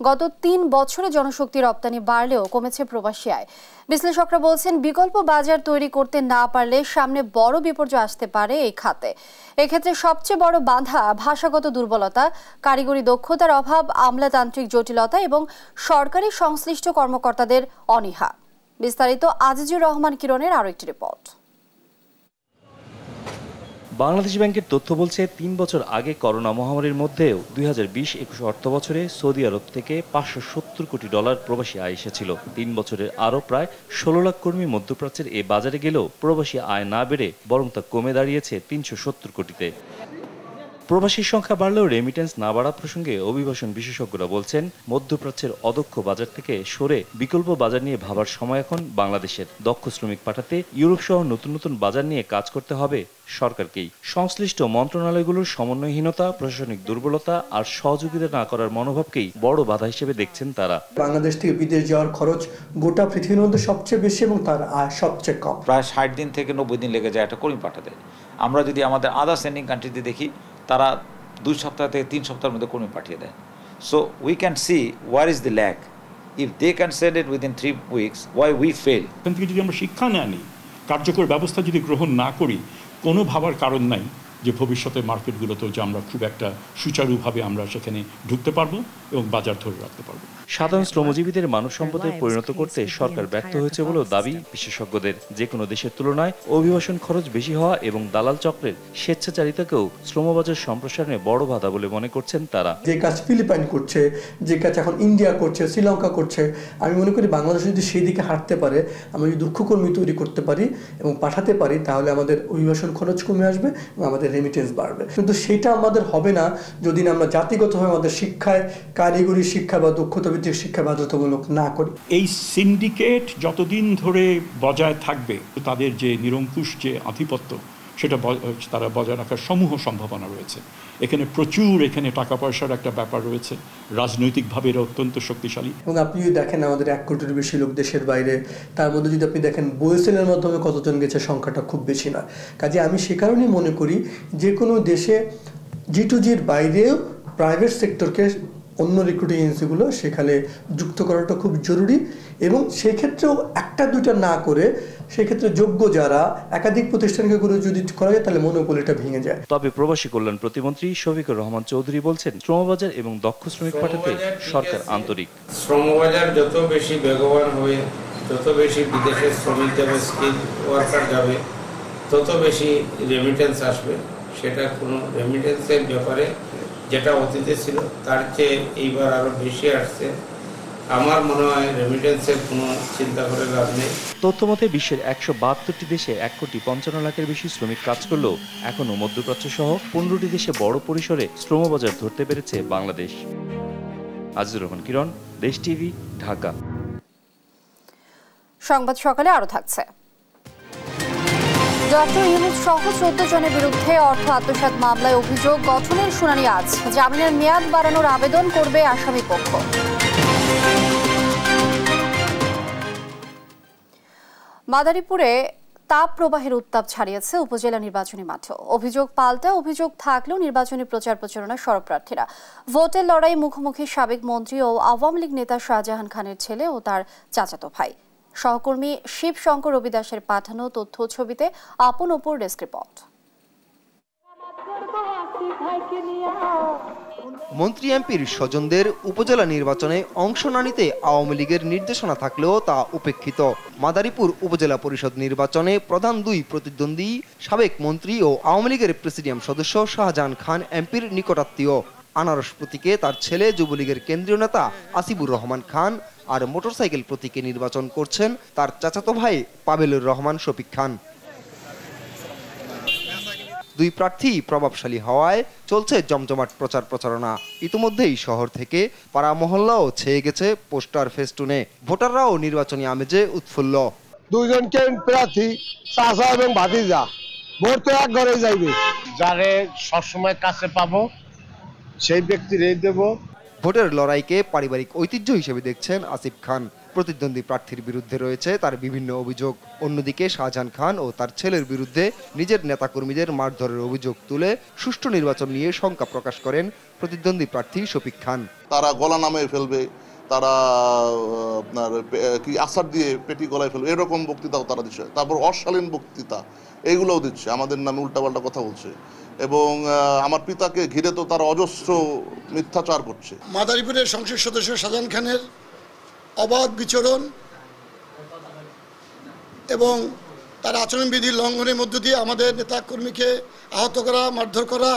গত 3 বছরে জনশক্তি রপ্তানি বাড়লেও কমেছে প্রবাসী আয়। বিশ্লেষকরা বলছেন, বিকল্প বাজার তৈরি করতে না পারলে সামনে বড় বিপর্যয় আসতে পারে এই খাতে। এক্ষেত্রে সবচেয়ে বড় বাধা ভাষাগত দুর্বলতা, কারিগরি দক্ষতার অভাব, আমলাতান্ত্রিক জটিলতা এবং সরকারি সংশ্লিষ্ট কর্মকর্তাদের অনীহা। বিস্তারিত আজিজুর রহমান কিরণের আরও একটি রিপোর্ট। বাংলাদেশ ব্যাংকের তথ্য বলছে, 3 বছর আগে করোনা মহামারীর মধ্যেও 2020-21 অর্থ বছরে সৌদি আরব থেকে $570 কোটি প্রবাসী আয় এসেছিল। 3 বছরের আরও প্রায় 16 লাখ কর্মী মধ্যপ্রাচ্যের এ বাজারে গেলেও প্রবাসী আয় না বেড়ে বরং তা কমে দাঁড়িয়েছে 370 কোটিতে। প্রবাসীর সংখ্যা বাড়লেও রেমিটেন্স না বাড়া প্রসঙ্গে অভিবাসন বিশেষজ্ঞরা বলছেন, মধ্যপ্রাচ্যের অদক্ষ বাজার থেকে সরে বিকল্প বাজার নিয়ে ভাবার সময় এখন বাংলাদেশের। দক্ষ শ্রমিক পাঠাতে ইউরোপ সহ নতুন নতুন বাজার নিয়ে কাজ করতে হবে সরকারকেই। সংশ্লিষ্ট মন্ত্রণালয়গুলোর সমন্বয়হীনতা, প্রশাসনিক দুর্বলতা আর সহযোগিতা না করার মনোভাবকেই বড় বাধা হিসেবে দেখছেন তারা। বাংলাদেশ থেকে বিদেশ যাওয়ার খরচ গোটা পৃথিবীর মধ্যে সবচেয়ে বেশি এবং তার আয় সবচেয়ে কম। প্রায় 60 দিন থেকে 90 দিন লেগে যায় একটা কর্মী পাঠাতে। আমরা যদি আমাদের আদার সেন্ডিং কান্ট্রিতে দেখি, তারা 2 সপ্তাহ থেকে 3 সপ্তাহের মধ্যে কর্মী পাঠিয়ে দেয়। So we can see where is the lack. If they can send it within 3 weeks, why we fail. এখান থেকে যদি আমরা শিক্ষা না নিই, কার্যকর ব্যবস্থা যদি গ্রহণ না করি, কোনো ভাবার কারণ নাই যে ভবিষ্যতের মার্কেটগুলোতেও যে আমরা খুব একটা সুচারুভাবে আমরা সেখানে ঢুকতে পারবো এবং বাজার ধরে রাখতে পারবো। সাধারণ শ্রমজীবীদের মানব সম্পদে পরিণত করতে সরকার ব্যর্থ হয়েছে বলেও দাবি বিশেষজ্ঞদের। যে কোনো দেশের তুলনায় অভিবাসন খরচ বেশি হওয়া এবং দালাল চক্রের স্বেচ্ছাচারিতাকেও শ্রমবাজার সম্প্রসারণে বড় বাধা বলে মনে করছেন তারা। যে কাজ ফিলিপাইন করছে, যে কাজ এখন ইন্ডিয়া করছে, শ্রীলঙ্কা করছে, আমি মনে করি বাংলাদেশ যদি সেই দিকে হাঁটতে পারে, আমরা যদি দক্ষ কর্মী তৈরি করতে পারি এবং পাঠাতে পারি, তাহলে আমাদের অভিবাসন খরচ কমে আসবে এবং আমাদের রেমিটেন্স বাড়বে। কিন্তু সেটা আমাদের হবে না যদি আমরা জাতিগতভাবে আমাদের শিক্ষায়, কারিগরি শিক্ষা বা দক্ষতা ভিত্তিক শিক্ষা বাধ্যতামূলক না করি। এই সিন্ডিকেট যতদিন ধরে বজায় থাকবে, তাদের যে নিরঙ্কুশ যে আধিপত্য, সেটা তারা বজায় রাখার সমূহ সম্ভাবনা রয়েছে। এখানে টাকা পয়সার একটা ব্যাপার রয়েছে, রাজনৈতিকভাবে এরা অত্যন্ত শক্তিশালী। এবং আপনি যদি দেখেন আমাদের 1 কোটির বেশি লোক দেশের বাইরে, তার মধ্যে যদি আপনি দেখেন বয়েসেলের মাধ্যমে কতজন গেছে, সংখ্যাটা খুব বেশি না। কাজে আমি সে কারণেই মনে করি যে কোনো দেশে G2Gর বাইরেও প্রাইভেট সেক্টরকে অন্য রিক্রুটিং এজেন্সিগুলো সেখানে যুক্ত করাটা খুব জরুরি, এবং সেক্ষেত্রেও 1-2টা না করে সেক্ষেত্রে যোগ্য যারা একাধিক প্রতিষ্ঠানকে করে যদি করা যায়, তাহলে মনোপলিটা ভেঙে যায়। তবে প্রবাসী কল্যাণ প্রতিমন্ত্রী শফিকুর রহমান চৌধুরী বলছেন, শ্রমবাজার এবং দক্ষ শ্রমিক পাঠাতে সরকার আন্তরিক। শ্রমবাজার যত বেশি বেগবান হবে, যত বেশি বিদেশের শ্রমিক যাবে, স্কিল ওয়ার্কার যাবে, তত বেশি রেমিটেন্স আসবে। সেটা কোনো রেমিটেন্সের ব্যাপারে যেটা অতীতে ছিল তার চেয়ে এইবার আরো বেশি আসছে। আমার মনে হয় রেমিটেন্সের কোনো চিন্তা করে লাভ নেই। তথ্যমতে বিশ্বের 172টি দেশে 1,55 লাখের বেশি শ্রমিক কাজ করলেও এখনো মধ্যপ্রাচ্য সহ 15টি দেশে বড় পরিসরে শ্রমবাজার ধরতে পেরেছে বাংলাদেশ। আজিজুর রহমান কিরণ, দেশ টিভি, ঢাকা। সংবাদ সকালে আরো থাকছে। ডক্টর ইউনূস সহ 14 জনের বিরুদ্ধে অর্থ আত্মসাৎ মামলায় অভিযোগ গঠনের শুনানি আজ। জামিনের মেয়াদ বাড়ানোর আবেদন করবে আসামি পক্ষ। মাদারীপুরে তাপ প্রবাহের উত্তাপ ছাড়িয়েছে উপজেলা নির্বাচনী মাঠে। অভিযোগ পাল্টা অভিযোগ থাকলেও নির্বাচনী প্রচার প্রচারণা সরব প্রার্থীরা। ভোটের লড়াই মুখোমুখি সাবেক মন্ত্রী ও আওয়ামী লীগ নেতা শাহজাহান খানের ছেলে ও তার চাচাতো ভাই। সহকর্মী শিবশঙ্কর রবিদাসের পাঠানো তথ্য ছবিতে আপন ওপর ডেস্ক রিপোর্ট। মন্ত্রী এমপির স্বজনদের উপজেলা নির্বাচনে অংশ না নিতে আওয়ামী লীগের নির্দেশনা থাকলেও তা উপেক্ষিত। মাদারীপুর উপজেলা পরিষদ নির্বাচনে প্রধান 2 প্রতিদ্বন্দ্বী সাবেক মন্ত্রী ও আওয়ামী লীগের প্রেসিডিয়াম সদস্য শাহজাহান খান এমপির নিকটাত্মীয়। আনারস প্রতীকে তার ছেলে যুবলীগের কেন্দ্রীয় নেতা আসিবুর রহমান খান, আর মোটরসাইকেল প্রতীকে নির্বাচন করছেন তার চাচাতো ভাই পাবেলুর রহমান শফিক খান। 2 প্রার্থী প্রভাবশালী হওয়ায় চলছে জমজমাট প্রচার প্রচারণা। ইতিমধ্যেই শহর থেকে পাড়া মহল্লাও ছেয়ে গেছে পোস্টার ফেস্টুনে। ভোটাররাও নির্বাচনী আমেজে উৎফুল্ল। 2 জনকে প্রার্থী চাচা এবং ভাতিজা, ভোট তো এক ঘরে যাইবে। যারে সবসময় কাছে পাবো সেই ব্যক্তিরই দেব। ভোটের লড়াইকে পারিবারিক ঐতিহ্য হিসেবে দেখছেন আসিফ খান। প্রতিদ্বন্দ্বী প্রার্থীর বিরুদ্ধে রয়েছে তার বিভিন্ন অভিযোগ। অন্যদিকে শাহজাহান খান ও তার ছেলের বিরুদ্ধে নিজের নেতাকর্মীদের মারধরের অভিযোগ তুলে সুষ্ঠু নির্বাচন নিয়ে শঙ্কা প্রকাশ করেন প্রতিদ্বন্দ্বী প্রার্থী শফিক খান। তারা গলা নামে ফেলবে, তারা আপনার কি আসার দিয়ে পেটি গলায় ফেলবে, এরকম বক্তৃতাও তারা দিচ্ছে। তারপর অশালীন বক্তৃতা এইগুলোও দিচ্ছে, আমাদের নামে উল্টাপাল্টা কথা বলছে, এবং আমার পিতাকে ঘিরে তো তারা অজস্র মিথ্যাচার করছে। মাদারীপুরের সংসদ সদস্য শাহজাহান খানের অবাধ বিচরণ এবং তার আচরণবিধি লঙ্ঘনের মধ্য দিয়ে আমাদের নেতা কর্মীকে আহত করা, মারধর করা,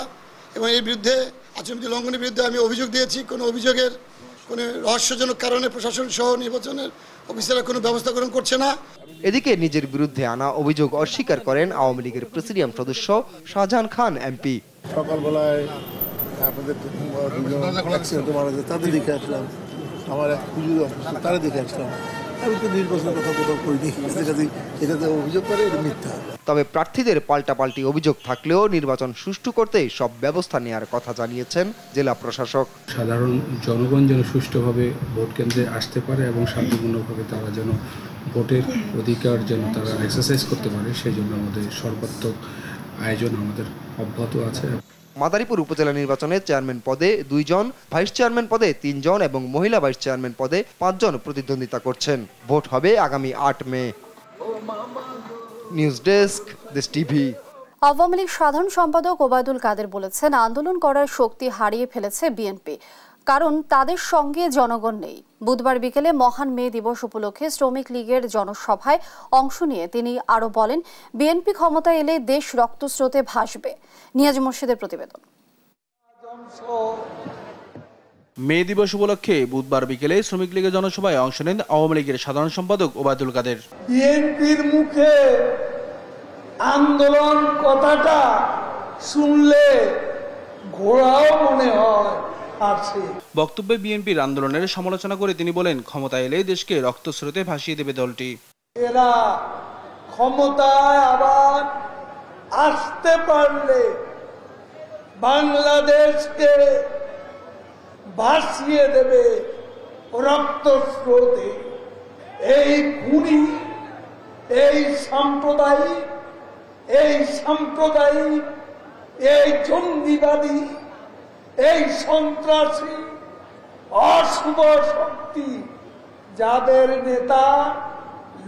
এবং এর বিরুদ্ধে আচরণবিধি লঙ্ঘনের বিরুদ্ধে আমি অভিযোগ দিয়েছি। কোনো অভিযোগের কোনো রহস্যজনক কারণে প্রশাসন সহ নির্বাচনের অফিসাররা কোনো ব্যবস্থা গ্রহণ করছে না। এদিকে নিজের বিরুদ্ধে আনা অভিযোগ অস্বীকার করেন আওয়ামী লীগের প্রেসিডিয়াম সদস্য শাহজাহান খান এমপি। সকালবেলায় আপনাদের তাদের দিকে আসলাম, আমার এক পুজোর অফিস তারা দেখে আসলাম। আমি তো নির্বাচনের কথা কোথাও করিনি, এটাতে অভিযোগ করে এটা মিথ্যা। তবে প্রার্থীদের পাল্টাপাল্টি অভিযোগ থাকলেও নির্বাচন সুষ্ঠু করতে সব ব্যবস্থা নেওয়ার কথা জানিয়েছেন জেলা প্রশাসক। সাধারণ জনগণ যেন সুষ্ঠুভাবে ভোট কেন্দ্রে আসতে পারে এবং শান্তিপূর্ণভাবে তারা যেন ভোটের অধিকার যেন তারা এক্সারসাইজ করতে পারে, সেই জন্য আমাদের সর্বাত্মক আয়োজন আমাদের অব্যাহত আছে। মাদারীপুর উপজেলা নির্বাচনে চেয়ারম্যান পদে 2 জন, ভাইস চেয়ারম্যান পদে 3 জন এবং মহিলা ভাইস চেয়ারম্যান পদে 5 জন প্রতিদ্বন্দ্বিতা করছেন। ভোট হবে আগামী 8 মে। নিউজ ডেস্ক, দেশ টিভি। আওয়ামী লীগ সাধারণ সম্পাদক ওবায়দুল কাদের বলেছেন, আন্দোলন করার শক্তি হারিয়ে ফেলেছে বিএনপি, কারণ তাদের সঙ্গে জনগণ নেই। বুধবার বিকেলে মহান মে দিবস উপলক্ষে শ্রমিক লীগের জনসভায় অংশ নিয়ে তিনি আরও বলেন, বিএনপি ক্ষমতায় এলে দেশ রক্তস্রোতে ভাসবে। নিয়াজ মুর্শিদের প্রতিবেদন। মে দিবস উপলক্ষে বুধবার বিকেলে শ্রমিক লীগের জনসভায় অংশ নেন আওয়ামী লীগের সাধারণ সম্পাদক ওবায়দুল কাদের। বিএনপির মুখে আন্দোলন কথাটা শুনলে ঘোড়াও মনে হয় আছে। বক্তব্যে বিএনপির আন্দোলনের সমালোচনা করে তিনি বলেন, ক্ষমতায় এলে দেশকে রক্তস্রোতে ভাসিয়ে দেবে দলটি। এরা ক্ষমতায় আবার আসতে পারলে বাংলাদেশকে ভাসিয়ে দেবে রক্তস্রোতে। এই খুনি, এই সাম্প্রদায়িক, এই জঙ্গিবাদী, এই সন্ত্রাসী অশুভ শক্তি, যাদের নেতা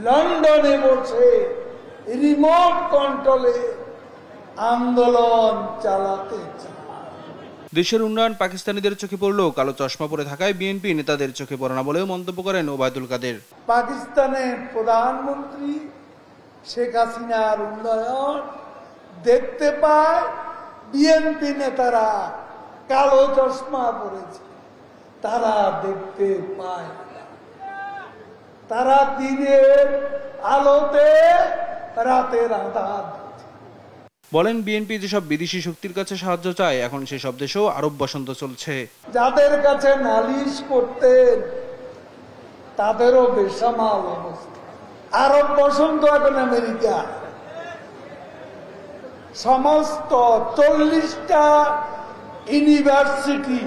লন্ডনে বসে রিমোট কন্ট্রোলে আন্দোলন চালাতে চায়। দেশের উন্নয়ন পাকিস্তানিদের চোখে পড়লেও কালো চশমা পরে থাকায় বিএনপি নেতাদের চোখে পড়ে না বলেও মন্তব্য করেন ওবায়দুল কাদের। পাকিস্তানের প্রধানমন্ত্রী শেখ হাসিনার উন্নয়ন দেখতে পায়, বিএনপি নেতারা কালো চশমা পরেছে, তারা দেখতে পায়। তারা দিনের আলোতে রাতের আঁধার। বলেন, বিএনপি যেসব বিদেশি শক্তির কাছে সাহায্য চায়, এখন সেসব দেশেও আরব বসন্ত চলছে। যাদের কাছে নালিশ করতেন তাদেরও বেসামাল অবস্থা। আরব বসন্ত এখন আমেরিকা। সমস্ত 40টা ইউনিভার্সিটি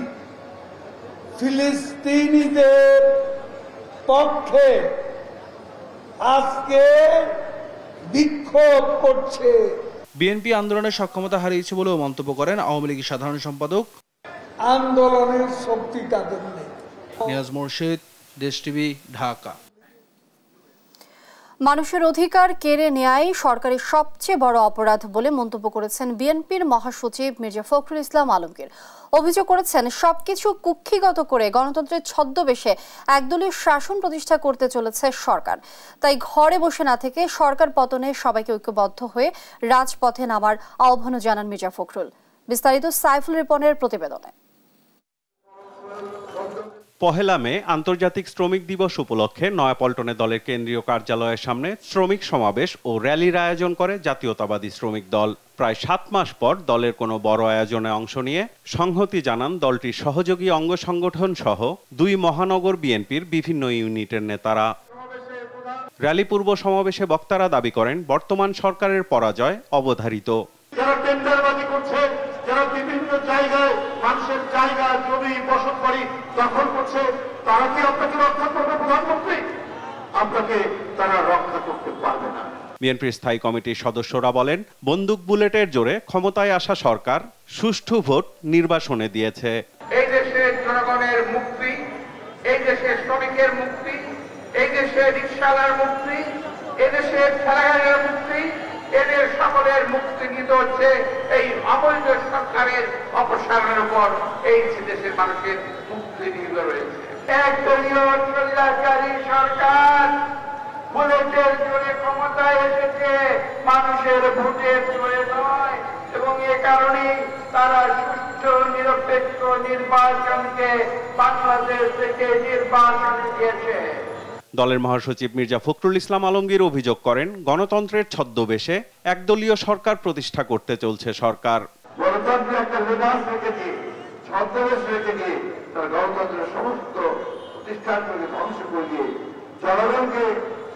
ফিলিস্তিনিদের পক্ষে আজকে বিক্ষোভ করছে। বিএনপি আন্দোলনের সক্ষমতা হারিয়েছে বলেও মন্তব্য করেন আওয়ামী লীগের সাধারণ সম্পাদক। আন্দোলনের শক্তি তাদের নেই। নিয়াজ মুর্শিদ, দেশ টিভি, ঢাকা। মানুষের অধিকার কেড়ে নেয়াই সরকারের সবচেয়ে বড় অপরাধ বলে মন্তব্য করেছেন বিএনপির মহাসচিব মির্জা ফখরুল ইসলাম আলমগীর। অভিযোগ করেছেন, সবকিছু কুক্ষিগত করে গণতন্ত্রের ছদ্মবেশে একদলীয় শাসন প্রতিষ্ঠা করতে চলেছে সরকার। তাই ঘরে বসে না থেকে সরকার পতনে সবাইকে ঐক্যবদ্ধ হয়ে রাজপথে নামার আহ্বানও জানান মির্জা ফখরুল। বিস্তারিত সাইফুল রিপনের প্রতিবেদনে। পহেলা মে আন্তর্জাতিক শ্রমিক দিবস উপলক্ষে নয়াপল্টনে দলের কেন্দ্রীয় কার্যালয়ের সামনে শ্রমিক সমাবেশ ও র্যালির আয়োজন করে জাতীয়তাবাদী শ্রমিক দল। প্রায় 7 মাস পর দলের কোনো বড় আয়োজনে অংশ নিয়ে সংহতি জানান দলটির সহযোগী অঙ্গ সংগঠন সহ 2 মহানগর বিএনপির বিভিন্ন ইউনিটের নেতারা। র্যালি পূর্ব সমাবেশে বক্তারা দাবি করেন, বর্তমান সরকারের পরাজয় অবধারিত। যারা বিভিন্ন জায়গায় মানুষের জায়গা জমি বসতবাড়ি দখল করছে, তারা কি আপনাকে রক্ষা করবে? প্রধানমন্ত্রী, আপনাকে তারা রক্ষা করতে পারবে না। বিএনপির স্থায়ী কমিটির সদস্যরা বলেন, বন্দুক বুলেটের জোরে ক্ষমতায় আসা সরকার সুষ্ঠু ভোট নির্বাচনে দিয়েছে। এই দেশের জনগণের মুক্তি, এই দেশের শ্রমিকের মুক্তি, এই দেশের রিকশাওয়ালার মুক্তি, এই দেশের ঠেলাগাড়ির মুক্তি, এদের সকলের মুক্তি নিতে হচ্ছে এই অবৈধ সরকারের অপসারণের উপর। এই দেশের মানুষের মুক্তি নির্ভর রয়েছে। একদলীয় স্বৈরাচারী সরকার বুলেটের জোরে ক্ষমতায় এসেছে, মানুষের ভোটের জোরে নয়, এবং এ কারণেই তারা সুষ্ঠু নিরপেক্ষ নির্বাচনকে বাংলাদেশ থেকে নির্বাচনে দিয়েছে। দলের মহাসচিব মির্জা ফখরুল ইসলাম আলমগীর অভিযোগ করেন, গণতন্ত্রের ছদ্মবেশে একদলীয় সরকার প্রতিষ্ঠা করতে চলছে সরকার। গণতন্ত্রের একটা লেবাস রেখে দিয়ে, ছদ্মবেশ রেখে দিয়ে তারা গণতন্ত্রের সমস্ত প্রতিষ্ঠানগুলোকে ধ্বংস করে দিয়ে জনগণকে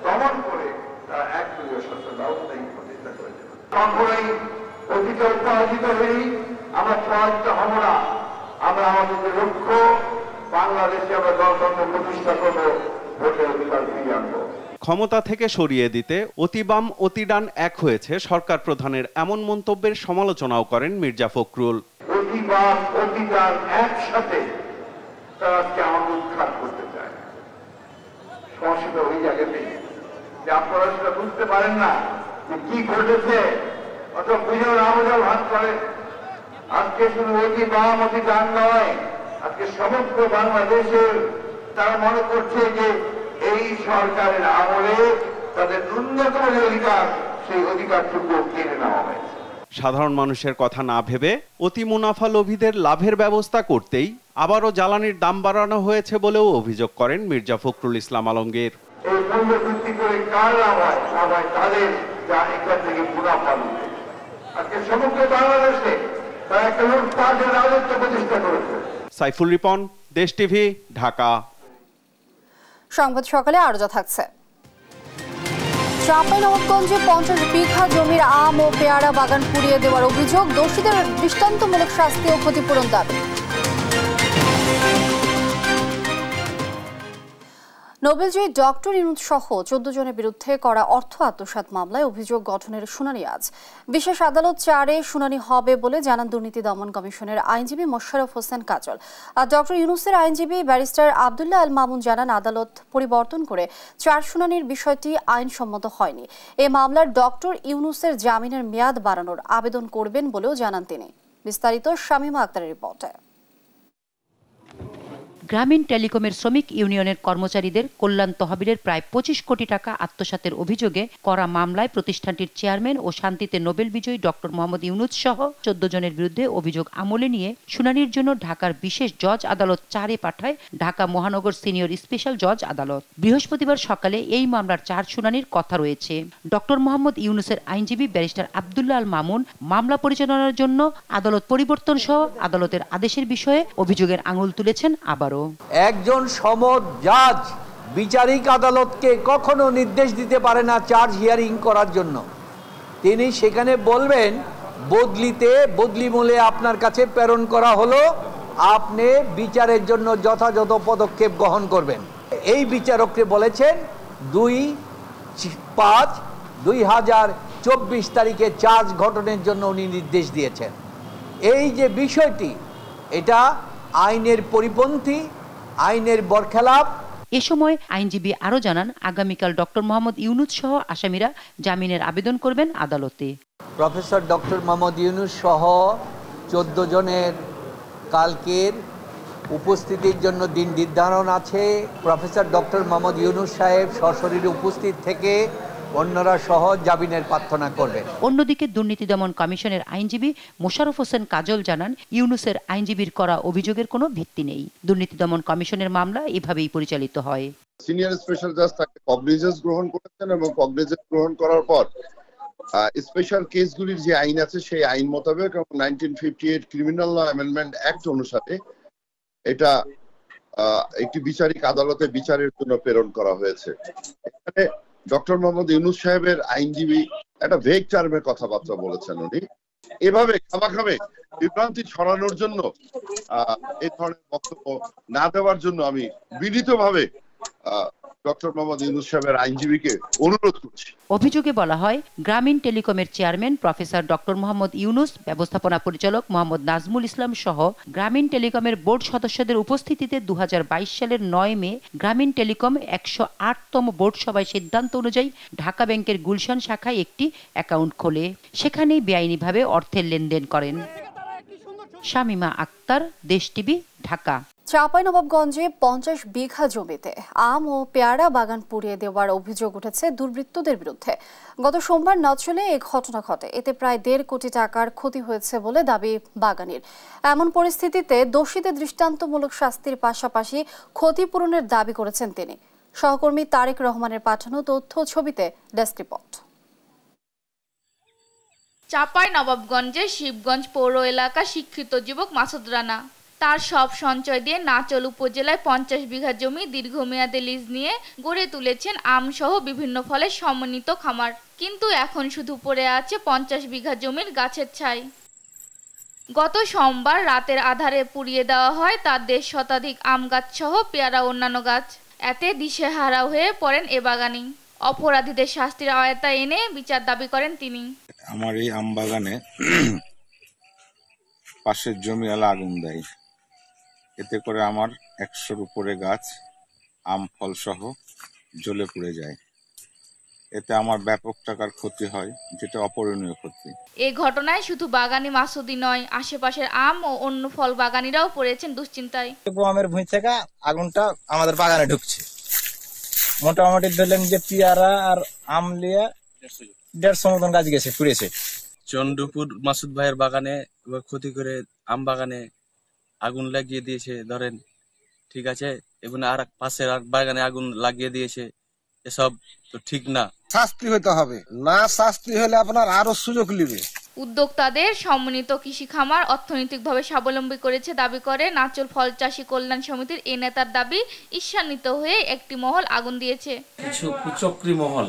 দমন করে তারা একদলীয় সরকার ব্যবস্থায় প্রতিষ্ঠা করেছে। কখনোই অধিকার পরাজিত হই আমরা পরাজিত হব না। আমরা আমাদের লক্ষ্য, বাংলাদেশে আমরা গণতন্ত্র প্রতিষ্ঠা করবো, ভোটের অধিকার ফিরিয়ে আনবো। ক্ষমতা থেকে সরিয়ে দিতে অতিবাম অতিডান এক হয়েছে সরকার প্রধানের এমন মন্তব্যের সমালোচনাও করেন মির্জা ফখরুল। অতিবাম অতিডান একসাথে তারা আমাকে উৎখাত করতে চায়। সমস্যাটা ওই জায়গাতে যে আপনারা সেটা বুঝতে পারেন না যে কি ঘটেছে, অথবা বুঝেও না বোঝাও ভান করেন। আজকে শুধু অতিবাম অতিডান নয়, আজকে সমগ্র বাংলাদেশের তারা মনে করছে যে এই সরকারের আমলে তাদের ন্যূনতম যে অধিকার, সেই অধিকারটুকু কেড়ে নেওয়া হয়েছে। সাধারণ মানুষের কথা না ভেবে অতি মুনাফা লোভীদের লাভের ব্যবস্থা করতেই আবারও জ্বালানির দাম বাড়ানো হয়েছে বলেও অভিযোগ করেন মির্জা ফখরুল ইসলাম আলমগীর। এই মূল্য বৃদ্ধি করে কার লাভ হয়? লাভ হয় তাদের, যা এখান থেকে মুনাফা লুটে। আজকে সমগ্র বাংলাদেশে তারা একটা লুটপাটের রাজত্ব প্রতিষ্ঠা করেছে। সাইফুল রিপন, দেশ টিভি, ঢাকা। সংবাদ সকালে আরো যা থাকছে। চাঁপাইনবাবগঞ্জে 50 বিঘা জমির আম ও পেয়ারা বাগান পুড়িয়ে দেওয়ার অভিযোগ, দোষীদের দৃষ্টান্তমূলক শাস্তি ও ক্ষতিপূরণ দাবি। নোবেলজয়ী ডক্টর ইউনূস সহ 14 জনের বিরুদ্ধে করা অর্থ আত্মসাৎ মামলায় অভিযোগ গঠনের শুনানি আজ। বিশেষ আদালত 4-এ শুনানি হবে বলে জানান দুর্নীতি দমন কমিশনের আইনজীবী মোশাররফ হোসেন কাজল। আর ডক্টর ইউনূসের আইনজীবী ব্যারিস্টার আব্দুল্লাহ আল মামুন জানান আদালত পরিবর্তন করে 4 শুনানির বিষয়টি আইনসম্মত হয়নি। এ মামলার ডক্টর ইউনূসের জামিনের মেয়াদ বাড়ানোর আবেদন করবেন বলেও জানান তিনি। বিস্তারিত শামীমা আক্তারের রিপোর্টে। গ্রামীণ টেলিকমের শ্রমিক ইউনিয়নের কর্মচারীদের কল্যাণ তহবিলের প্রায় 25 কোটি টাকা আত্মসাতের অভিযোগে করা মামলায় প্রতিষ্ঠানটির চেয়ারম্যান ও শান্তিতে নোবেল বিজয়ী ডক্টর মোহাম্মদ ইউনূস সহ 14 জনের বিরুদ্ধে অভিযোগ আমলে নিয়ে শুনানির জন্য ঢাকার বিশেষ জজ আদালত 4-এ পাঠায় ঢাকা মহানগর সিনিয়র স্পেশাল জজ আদালত। বৃহস্পতিবার সকালে এই মামলার 4 শুনানির কথা রয়েছে। ডক্টর মোহাম্মদ ইউনূসের আইনজীবী ব্যারিস্টার আব্দুল্লাহ আল মামুন মামলা পরিচালনার জন্য আদালত পরিবর্তন সহ আদালতের আদেশের বিষয়ে অভিযোগের আঙুল তুলেছেন। আবারও একজন সমদ জাজ বিচারিক আদালতকে কখনো নির্দেশ দিতে পারে না চার্জ হিয়ারিং করার জন্য। তিনি সেখানে বলবেন বদলি মূলে আপনার কাছে প্রেরণ করা হলো, আপনি বিচারের জন্য যথাযথ পদক্ষেপ গ্রহণ করবেন। এই বিচারককে বলেছেন 2/5/2024 তারিখে চার্জ গঠনের জন্য উনি নির্দেশ দিয়েছেন। এই যে বিষয়টি, এটা আইনের পরিপন্থী, আইনের বরখেলাপ। এ সময় আইনজীবী আরো জানান আগামীকাল ডক্টর মোহাম্মদ ইউনূস সহ আসামিরা জামিনের আবেদন করবেন আদালতে। প্রফেসর ডক্টর মোহাম্মদ ইউনূস সহ 14 জনের কালকের উপস্থিতির জন্য দিন নির্ধারণ আছে। প্রফেসর ডক্টর মোহাম্মদ ইউনূস সাহেব সশরীরে উপস্থিত থেকে অন্যরা সহ জামিনের প্রার্থনা করবেন। অন্যদিকে দুর্নীতি দমন কমিশনের আইনজীবী মোশাররফ হোসেন কাজল জানান ইউনূসের আইনজীবীর করা অভিযোগের কোনো ভিত্তি নেই। দুর্নীতি দমন কমিশনের মামলা এভাবেই পরিচালিত হয়। সিনিয়র স্পেশাল জাজ তাকে কগনিজেন্স গ্রহণ করেছেন এবং কগনিজেন্স গ্রহণ করার পর স্পেশাল কেসগুলির যে আইন আছে সেই আইন মোতাবেক 1958 ক্রিমিনাল ল অ্যামেন্ডমেন্ট অ্যাক্ট অনুসারে এটা একটি বিচারিক আদালতে বিচারের জন্য প্রেরণ করা হয়েছে। এখানে ডক্টর মোহাম্মদ ইউনূস সাহেবের আইনজীবী একটা ভেগ টার্মের কথাবার্তা বলেছেন। উনি এভাবে খামাখামে বিভ্রান্তি ছড়ানোর জন্য এই ধরনের বক্তব্য না দেওয়ার জন্য আমি বিনীতভাবে ডক্টর মোহাম্মদ ইউনূস সাহেবের আইনজীবীকে অনুরোধ করছি। অভিযোগে বলা হয় গ্রামীণ টেলিকমের chairman professor doctor Mohammad Yunus, ব্যবস্থাপনা পরিচালক মোহাম্মদ নাজমুল ইসলাম সহ গ্রামীণ টেলিকমের বোর্ড সদস্যদের উপস্থিতিতে 2022 সালের 9 মে গ্রামীণ টেলিকম 108তম বোর্ড সভায় সিদ্ধান্ত অনুযায়ী ঢাকা ব্যাংকের গুলশান শাখায় একটি অ্যাকাউন্ট খোলে। সেখানেই বেআইনিভাবে অর্থের লেনদেন করেন। শামীমা আক্তার, দেশ টিভি, ঢাকা। চাঁপাইনবাবগঞ্জে 50 বিঘা জমিতে আম ও পেয়ারা বাগান পুড়িয়ে দেওয়ার অভিযোগ উঠেছে দুর্বৃত্তদের বিরুদ্ধে। গত সোমবার নচলে এই ঘটনা ঘটে। এতে প্রায় 1.5 কোটি টাকার ক্ষতি হয়েছে বলে দাবি বাগানের। এমন পরিস্থিতিতে দোষীদের দৃষ্টান্তমূলক শাস্তির পাশাপাশি ক্ষতিপূরণের দাবি করেছেন তিনি। সহকর্মী তারেক রহমানের পাঠানো তথ্য ছবিতে ডেস্ক রিপোর্ট। চাঁপাইনবাবগঞ্জের শিবগঞ্জ পৌর এলাকা শিক্ষিত যুবক মাসুদ রানা তার সব সঞ্চয় দিয়ে নাচল উপজেলায় 50 বিঘা জমি দীর্ঘমেয়াদে লিজ নিয়ে গড়ে তুলেছেন আম সহ বিভিন্ন ফলের সমন্বিত খামার। কিন্তু এখন শুধু পড়ে আছে 50 বিঘা জমির গাছের ছাই। গত সোমবার রাতের আধারে পুড়িয়ে দেওয়া হয় তার 1.5 শতাধিক আম গাছ সহ পেয়ারা অন্যান্য গাছ। এতে দিশেহারা হয়ে পড়েন এ বাগানি। অপরাধীদের শাস্তির আওতায় এনে বিচার দাবি করেন তিনি। আমার এই আম বাগানে পাশের জমিওয়ালা আগুন দেয়, এতে করে আমার 100-র উপরে গাছ আম ফল সহ জ্বলে পুড়ে যায়। এতে আমার ব্যাপক টাকার ক্ষতি হয়, যেটা অপূরণীয় ক্ষতি। এই ঘটনায় শুধু বাগানি মাসুদি নয়, আশেপাশের আম ও অন্য ফল বাগানিরাও পড়েছেন দুশ্চিন্তায়। আমের ভুঁই থেকে আগুনটা আমাদের বাগানে ঢুকছে। মোটামুটি ধরলেন যে পেয়ারা আর আম লিয়ে 150 মতন গাছ গেছে, পুড়েছে। চন্দ্রপুর মাসুদ ভাইয়ের বাগানে ক্ষতি করে আম বাগানে আগুন লাগিয়ে দিয়েছে, ধরেন ঠিক আছে, এবং আর পাশের বাগানে আগুন লাগিয়ে দিয়েছে, এসব তো ঠিক না। শাস্তি হইতে হবে, না শাস্তি হলে আপনার আরো সুযোগ নেবে। উদ্যোক্তাদের সমন্বিত কৃষি খামার অর্থনৈতিকভাবে স্বাবলম্বী করেছে দাবি করে নাচল ফল চাষী কল্যাণ সমিতির এই নেতার দাবি, ঈর্ষান্বিত হয়ে একটি মহল আগুন দিয়েছে। কিছু কুচক্রী মহল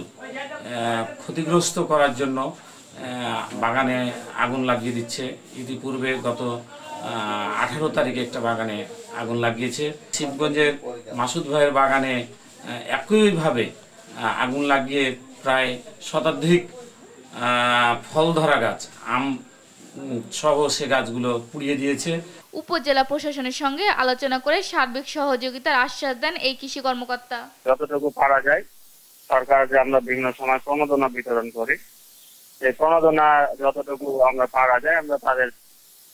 ক্ষতিগ্রস্ত করার জন্য বাগানে আগুন লাগিয়ে দিচ্ছে। ইতিপূর্বে গত 18 তারিখে একটা বাগানে আগুন লাগিয়েছে। শিবগঞ্জের মাসুদ ভাইয়ের বাগানে একইভাবে আগুন লাগিয়ে প্রায় শতাধিক ফল ধরা গাছ আম সহ সে গাছগুলো পুড়িয়ে দিয়েছে। উপজেলা প্রশাসনের সঙ্গে আলোচনা করে সার্বিক সহযোগিতার আশ্বাস দেন এই কৃষি কর্মকর্তা। যতটুকু পারা যায় সরকারকে আমরা বিভিন্ন সময় প্রণোদনা বিতরণ করি, এই প্রণোদনা যতটুকু আমরা পারা যায় আমরা তাদের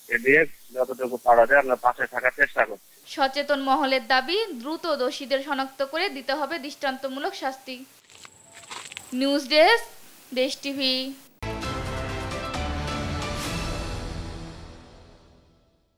দিয়ে যতটুকু পারা যায় আমরা পাশে থাকার চেষ্টা করি। সচেতন মহলের দাবি, দ্রুত দোষীদের শনাক্ত করে দিতে হবে দৃষ্টান্তমূলক শাস্তি। নিউজ ডেস্ক, দেশ টিভি।